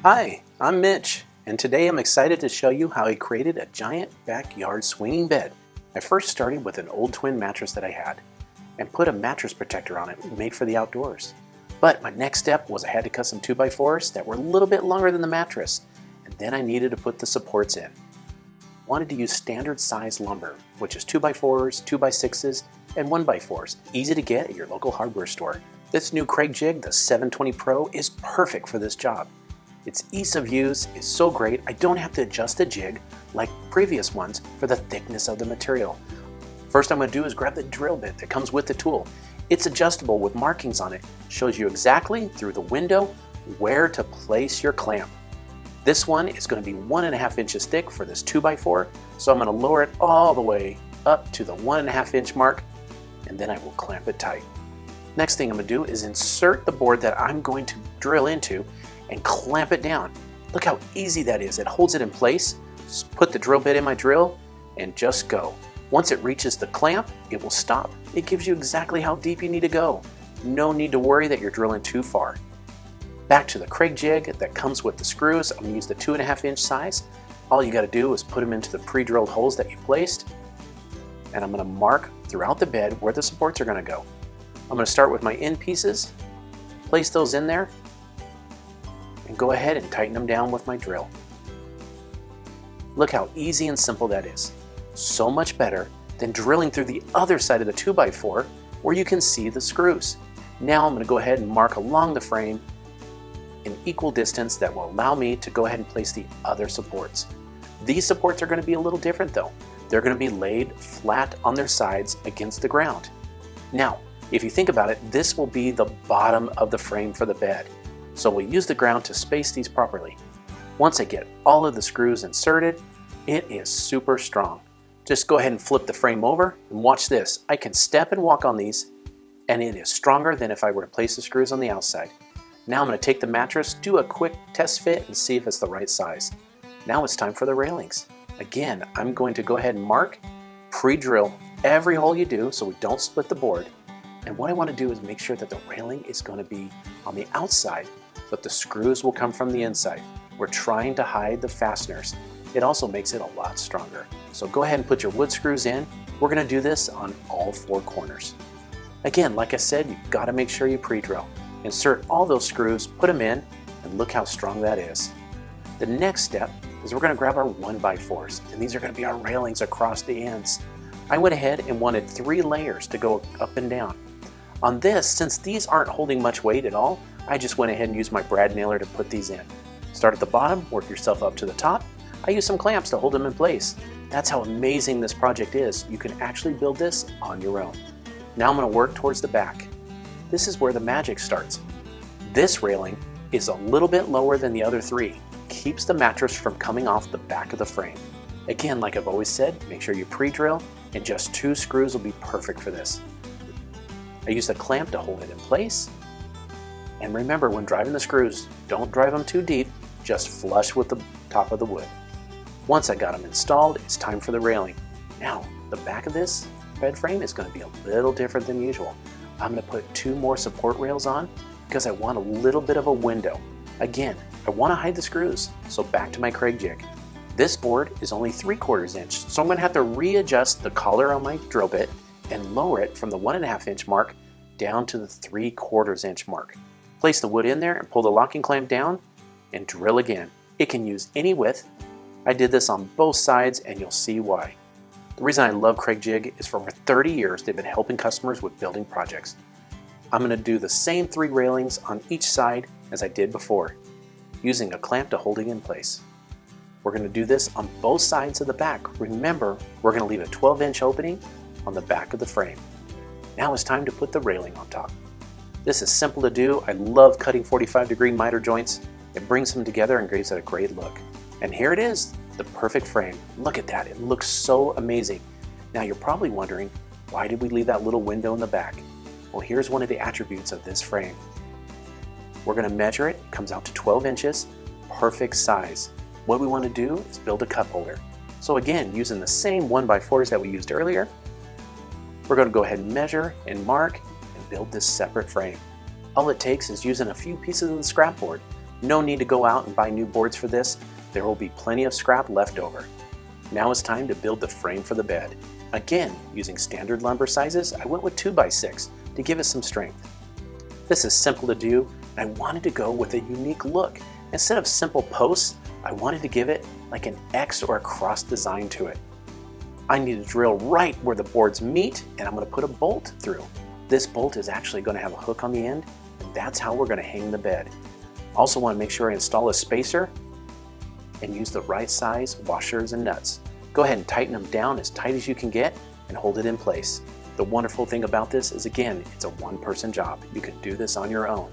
Hi, I'm Mitch, and today I'm excited to show you how I created a giant backyard swinging bed. I first started with an old twin mattress that I had and put a mattress protector on it made for the outdoors. But my next step was I had to cut some 2x4s that were a little bit longer than the mattress, and then I needed to put the supports in. I wanted to use standard size lumber, which is 2x4s, 2x6s, and 1x4s, easy to get at your local hardware store. This new Kreg jig, the 720 Pro, is perfect for this job. Its ease of use is so great I don't have to adjust the jig like previous ones for the thickness of the material. First I'm going to do is grab the drill bit that comes with the tool. It's adjustable with markings on it, shows you exactly through the window where to place your clamp. This one is going to be 1.5 inches thick for this 2x4, so I'm going to lower it all the way up to the 1.5 inch mark, and then I will clamp it tight. Next thing I'm going to do is insert the board that I'm going to drill into and clamp it down. Look how easy that is. It holds it in place. Just put the drill bit in my drill and just go. Once it reaches the clamp, it will stop. It gives you exactly how deep you need to go. No need to worry that you're drilling too far. Back to the Kreg jig that comes with the screws. I'm going to use the 2.5 inch size. All you got to do is put them into the pre-drilled holes that you placed, and I'm going to mark throughout the bed where the supports are going to go. I'm going to start with my end pieces, place those in there, and go ahead and tighten them down with my drill. Look how easy and simple that is. So much better than drilling through the other side of the 2x4 where you can see the screws. Now I'm going to go ahead and mark along the frame an equal distance that will allow me to go ahead and place the other supports. These supports are going to be a little different though. They're going to be laid flat on their sides against the ground. Now, if you think about it, this will be the bottom of the frame for the bed. So we'll use the ground to space these properly. Once I get all of the screws inserted, it is super strong. Just go ahead and flip the frame over and watch this. I can step and walk on these, and it is stronger than if I were to place the screws on the outside. Now I'm going to take the mattress, do a quick test fit, and see if it's the right size. Now it's time for the railings. Again, I'm going to go ahead and mark, pre-drill every hole you do so we don't split the board. And what I want to do is make sure that the railing is going to be on the outside, but the screws will come from the inside. We're trying to hide the fasteners. It also makes it a lot stronger. So go ahead and put your wood screws in. We're going to do this on all 4 corners. Again, like I said, you've got to make sure you pre-drill. Insert all those screws, put them in, and look how strong that is. The next step is we're going to grab our 1x4s, and these are going to be our railings across the ends. I went ahead and wanted 3 layers to go up and down. On this, since these aren't holding much weight at all, I just went ahead and used my brad nailer to put these in. Start at the bottom, work yourself up to the top. I use some clamps to hold them in place. That's how amazing this project is. You can actually build this on your own. Now I'm going to work towards the back. This is where the magic starts. This railing is a little bit lower than the other 3. Keeps the mattress from coming off the back of the frame. Again, like I've always said, make sure you pre-drill, and just 2 screws will be perfect for this. I use a clamp to hold it in place. And remember, when driving the screws, don't drive them too deep, just flush with the top of the wood. Once I got them installed, it's time for the railing. Now, the back of this bed frame is going to be a little different than usual. I'm going to put 2 more support rails on because I want a little bit of a window. Again, I want to hide the screws, so back to my Kreg jig. This board is only 3/4 inch, so I'm going to have to readjust the collar on my drill bit and lower it from the 1.5 inch mark down to the 3/4 inch mark. Place the wood in there and pull the locking clamp down and drill again. It can use any width. I did this on both sides and you'll see why. The reason I love Kreg jig is for over 30 years they've been helping customers with building projects. I'm going to do the same 3 railings on each side as I did before, using a clamp to hold it in place. We're going to do this on both sides of the back. Remember, we're going to leave a 12-inch opening on the back of the frame. Now it's time to put the railing on top. This is simple to do. I love cutting 45-degree miter joints. It brings them together and gives it a great look. And here it is, the perfect frame. Look at that, it looks so amazing. Now you're probably wondering, why did we leave that little window in the back? Well, here's one of the attributes of this frame. We're going to measure it. It comes out to 12 inches, perfect size. What we want to do is build a cup holder. So again, using the same 1x4s that we used earlier, we're going to go ahead and measure and mark and build this separate frame. All it takes is using a few pieces of the scrap board, No need to go out and buy new boards for this. There will be plenty of scrap left over. Now it's time to build the frame for the bed. Again, using standard lumber sizes, I went with 2x6 to give it some strength. This is simple to do, and I wanted to go with a unique look. Instead of simple posts, I wanted to give it like an X or a cross design to it. I need to drill right where the boards meet, and I'm going to put a bolt through. This bolt is actually going to have a hook on the end, and that's how we're going to hang the bed. Also want to make sure I install a spacer and use the right size washers and nuts. Go ahead and tighten them down as tight as you can get and hold it in place. The wonderful thing about this is, again, it's a one-person job. You can do this on your own,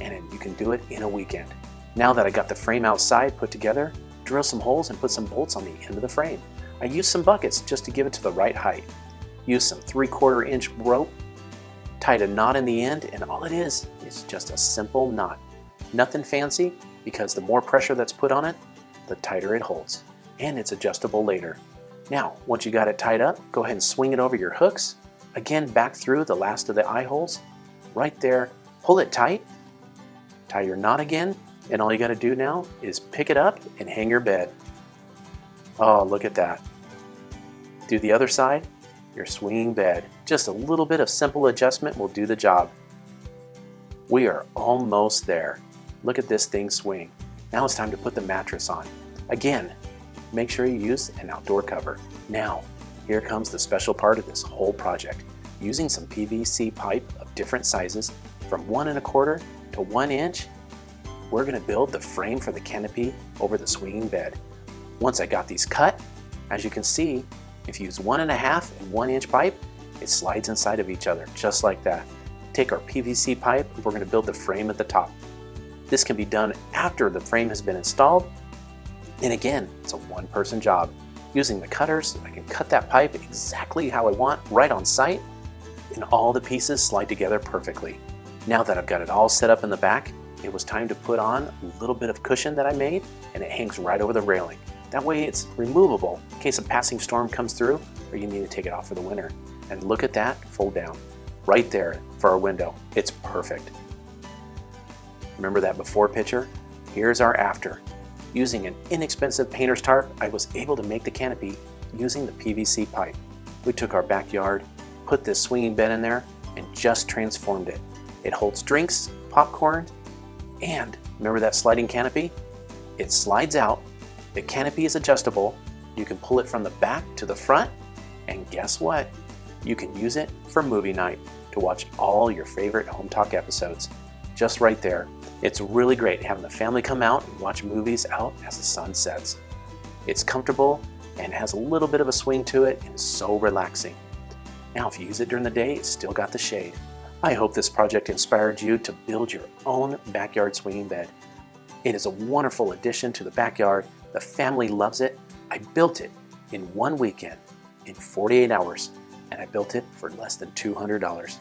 and you can do it in a weekend. Now that I got the frame outside put together, drill some holes and put some bolts on the end of the frame. I used some buckets just to give it to the right height. Use some 3/4 inch rope, tied a knot in the end, and all it is just a simple knot. Nothing fancy, because the more pressure that's put on it, the tighter it holds. And it's adjustable later. Now, once you got it tied up, go ahead and swing it over your hooks. Again, back through the last of the eye holes. Right there, pull it tight, tie your knot again, and all you got to do now is pick it up and hang your bed. Oh, look at that. Do the other side, your swinging bed. Just a little bit of simple adjustment will do the job. We are almost there. Look at this thing swing. Now it's time to put the mattress on. Again, make sure you use an outdoor cover. Now, here comes the special part of this whole project. Using some PVC pipe of different sizes, from 1 1/4 to 1 inch, we're going to build the frame for the canopy over the swinging bed. Once I got these cut, as you can see, if you use 1 1/2 and 1 inch pipe, it slides inside of each other, just like that. Take our PVC pipe, and we're going to build the frame at the top. This can be done after the frame has been installed, and again, it's a one-person job. Using the cutters, I can cut that pipe exactly how I want, right on site, and all the pieces slide together perfectly. Now that I've got it all set up in the back, it was time to put on a little bit of cushion that I made, and it hangs right over the railing. That way it's removable in case a passing storm comes through or you need to take it off for the winter. And look at that fold down right there for our window. It's perfect. Remember that before picture? Here's our after. Using an inexpensive painter's tarp, I was able to make the canopy using the PVC pipe. We took our backyard, put this swinging bed in there, and just transformed it. It holds drinks, popcorn, and remember that sliding canopy? It slides out. The canopy is adjustable. You can pull it from the back to the front, and guess what? You can use it for movie night to watch all your favorite Hometalk episodes. Just right there. It's really great having the family come out and watch movies out as the sun sets. It's comfortable and has a little bit of a swing to it and is so relaxing. Now, if you use it during the day, it's still got the shade. I hope this project inspired you to build your own backyard swinging bed. It is a wonderful addition to the backyard. The family loves it. I built it in one weekend, in 48 hours, and I built it for less than $200.